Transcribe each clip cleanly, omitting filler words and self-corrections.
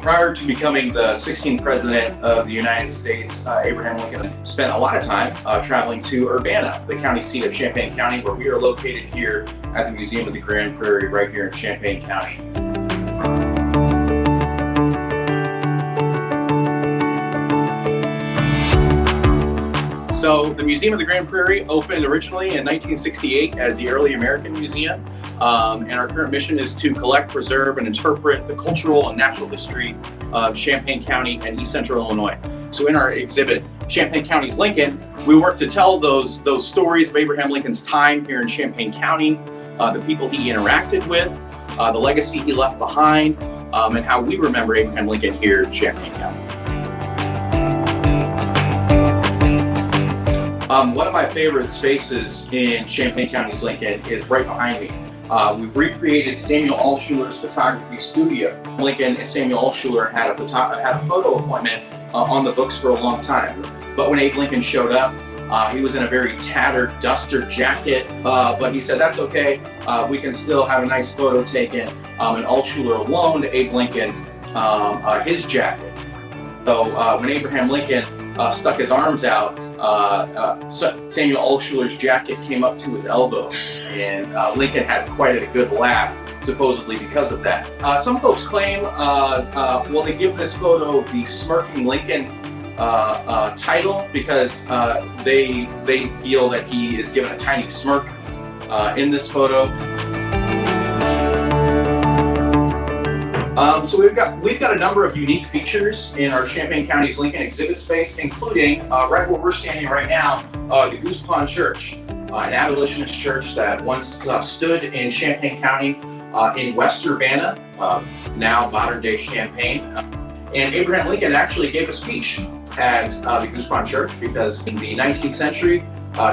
Prior to becoming the 16th President of the United States, Abraham Lincoln spent a lot of time traveling to Urbana, the county seat of Champaign County, where we are located here at the Museum of the Grand Prairie, right here in Champaign County. So the Museum of the Grand Prairie opened originally in 1968 as the Early American Museum, and our current mission is to collect, preserve, and interpret the cultural and natural history of Champaign County and East Central Illinois. So in our exhibit, Champaign County's Lincoln, we work to tell those stories of Abraham Lincoln's time here in Champaign County, the people he interacted with, the legacy he left behind, and how we remember Abraham Lincoln here in Champaign County. One of my favorite spaces in Champaign County's Lincoln is right behind me. We've recreated Samuel Altschuler's photography studio. Lincoln and Samuel Altschuler had a photo appointment on the books for a long time. But when Abe Lincoln showed up, he was in a very tattered duster jacket, but he said, that's okay, we can still have a nice photo taken. And Altschuler loaned Abe Lincoln his jacket. So when Abraham Lincoln stuck his arms out, Samuel Altschuler's jacket came up to his elbow, and Lincoln had quite a good laugh, supposedly because of that. Some folks claim, well, they give this photo the Smirking Lincoln title because they feel that he is given a tiny smirk in this photo. So we've got a number of unique features in our Champaign County's Lincoln exhibit space, including right where we're standing right now, the Goose Pond Church, an abolitionist church that once stood in Champaign County in West Urbana, now modern day Champaign. And Abraham Lincoln actually gave a speech at the Goose Pond Church because in the 19th century,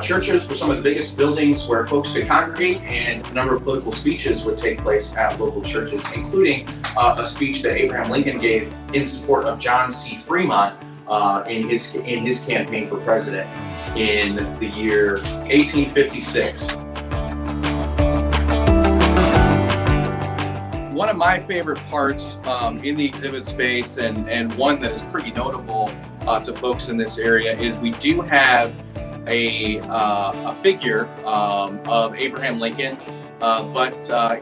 churches were some of the biggest buildings where folks could congregate, and a number of political speeches would take place at local churches, including a speech that Abraham Lincoln gave in support of John C. Fremont in his campaign for president in the year 1856. One of my favorite parts in the exhibit space, and one that is pretty notable to folks in this area, is we do have a figure of Abraham Lincoln, but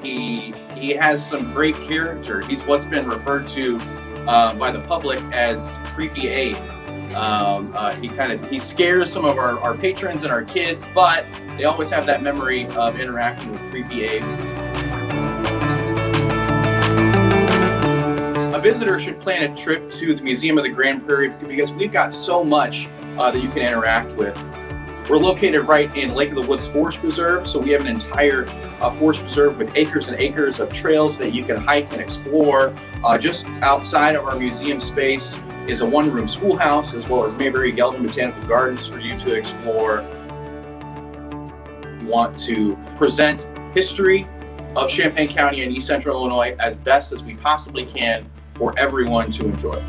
he has some great character. He's what's been referred to by the public as Creepy Abe. He scares some of our patrons and our kids, but they always have that memory of interacting with Creepy Abe. A visitor should plan a trip to the Museum of the Grand Prairie because we've got so much that you can interact with. We're located right in Lake of the Woods Forest Preserve, so we have an entire forest preserve with acres and acres of trails that you can hike and explore. Just outside of our museum space is a one-room schoolhouse, as well as Mayberry Geldon Botanical Gardens for you to explore. We want to present history of Champaign County and East Central Illinois as best as we possibly can for everyone to enjoy.